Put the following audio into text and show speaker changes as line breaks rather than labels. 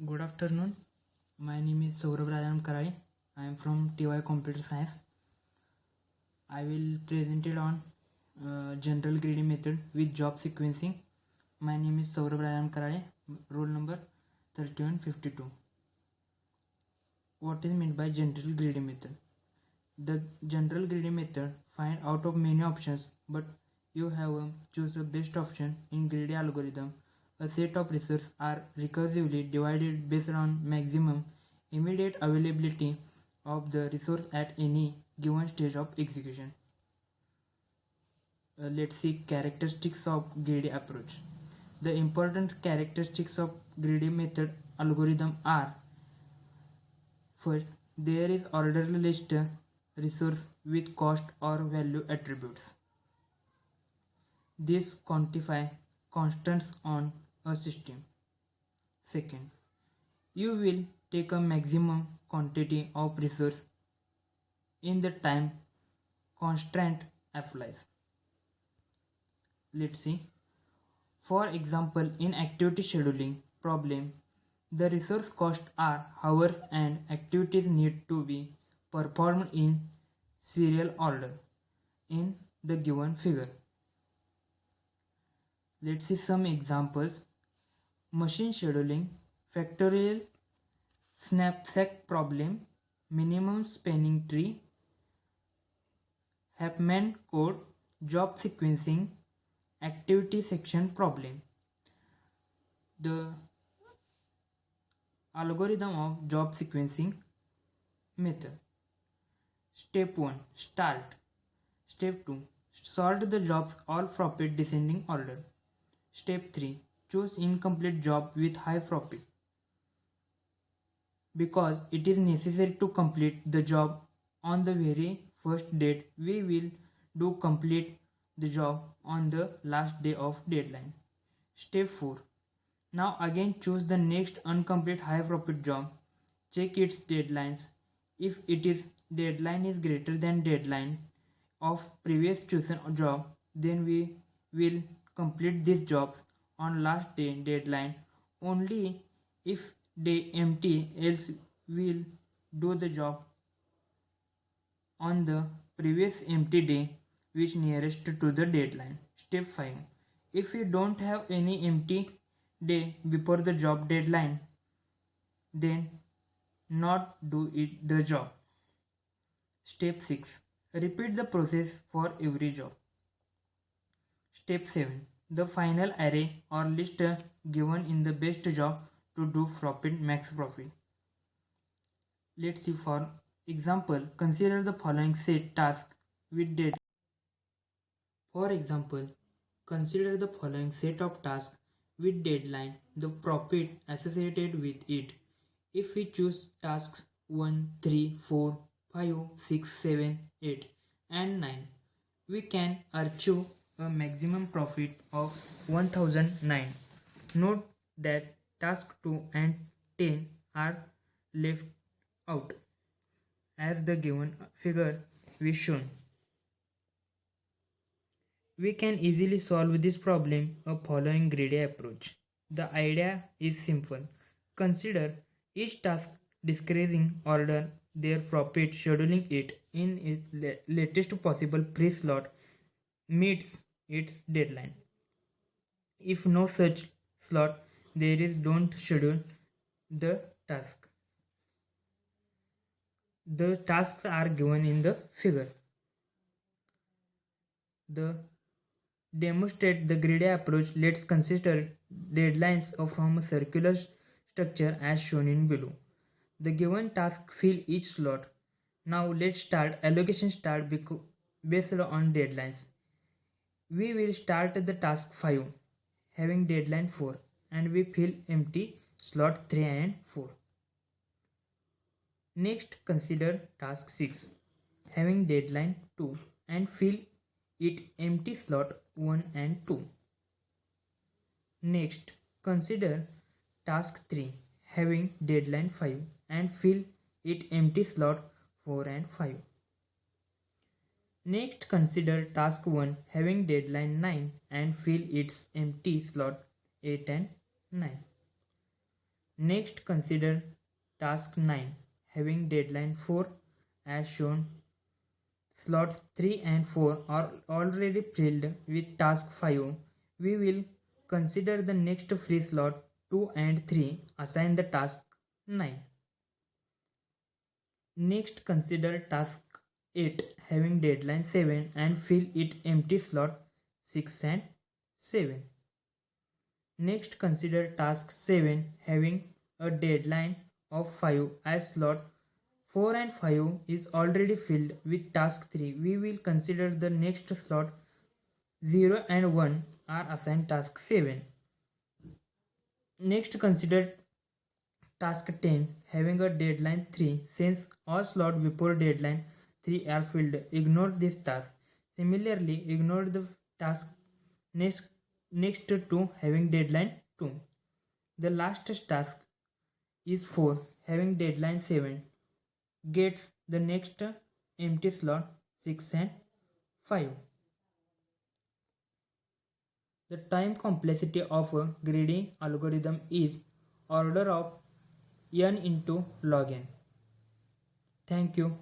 Good afternoon. My name is Saurabh Rajan Karali. I am from TY Computer Science. I will present it on general greedy method with job sequencing. My name is Saurabh Rajan Karali. Roll number 3152. What is meant by general greedy method? The general greedy method find out of many options, but you have choose the best option in greedy algorithm. A set of resources are recursively divided based on maximum immediate availability of the resource at any given stage of execution. Let's see characteristics of greedy approach. The important characteristics of greedy method algorithm are: first, there is orderly list resource with cost or value attributes. This quantify constants on a system. Second, you will take a maximum quantity of resource in the time constraint applies. Let's see. For example, in activity scheduling problem, the resource cost are hours and activities need to be performed in serial order in the given figure. Let's see some examples. Machine scheduling, factorial knapsack problem, minimum spanning tree, Huffman code, job sequencing, activity section problem. The algorithm of job sequencing method. Step 1, start. Step 2, sort the jobs all profit descending order. Step 3, choose incomplete job with high profit. Because it is necessary to complete the job on the very first date, we will do complete the job on the last day of deadline. Step 4, now again choose the next incomplete high profit job. Check its deadlines. If its deadline is greater than deadline of previous chosen job, then we will complete these jobs on last day deadline only. If day empty, else we'll do the job on the previous empty day which nearest to the deadline. Step 5, if you don't have any empty day before the job deadline, then not do it the job. Step 6, repeat the process for every job. Step 7, the final array or list given in the best job to do profit max profit. Let's see. For example, consider the following set task with deadline. For example, consider the following set of tasks with deadline, the profit associated with it. If we choose tasks 1, 3, 4, 5, 6, 7, 8 and 9, we can achieve a maximum profit of 1009. Note that task 2 and 10 are left out as the given figure is shown. We can easily solve this problem following greedy approach. The idea is simple. Consider each task decreasing order their profit, scheduling it in its latest possible pre-slot meets its deadline. If no such slot there is, don't schedule the task. The tasks are given in the figure. The demonstrate the greedy approach, let's consider deadlines from a circular structure as shown in below. The given task fill each slot. Now let's start allocation start based on deadlines. We will start the task 5 having deadline 4 and we fill empty slot 3 and 4. Next, consider task 6 having deadline 2 and fill it empty slot 1 and 2. Next, consider task 3 having deadline 5 and fill it empty slot 4 and 5. Next, consider task 1 having deadline 9 and fill its empty slot 8 and 9. Next, consider task 9 having deadline 4 as shown. Slots 3 and 4 are already filled with task 5. We will consider the next free slot 2 and 3 assign the task 9. Next, consider task 8 having deadline 7 and fill it empty slot 6 and 7. Next, consider task 7 having a deadline of 5 as slot 4 and 5 is already filled with task 3. We will consider the next slot 0 and 1 are assigned task 7. Next, consider task 10 having a deadline 3. Since all slots before deadline 3 are filled, ignore this task. Similarly, ignore the task next to having deadline 2. The last task is 4 having deadline 7 gets the next empty slot 6 and 5. The time complexity of a greedy algorithm is order of n into log n. Thank you.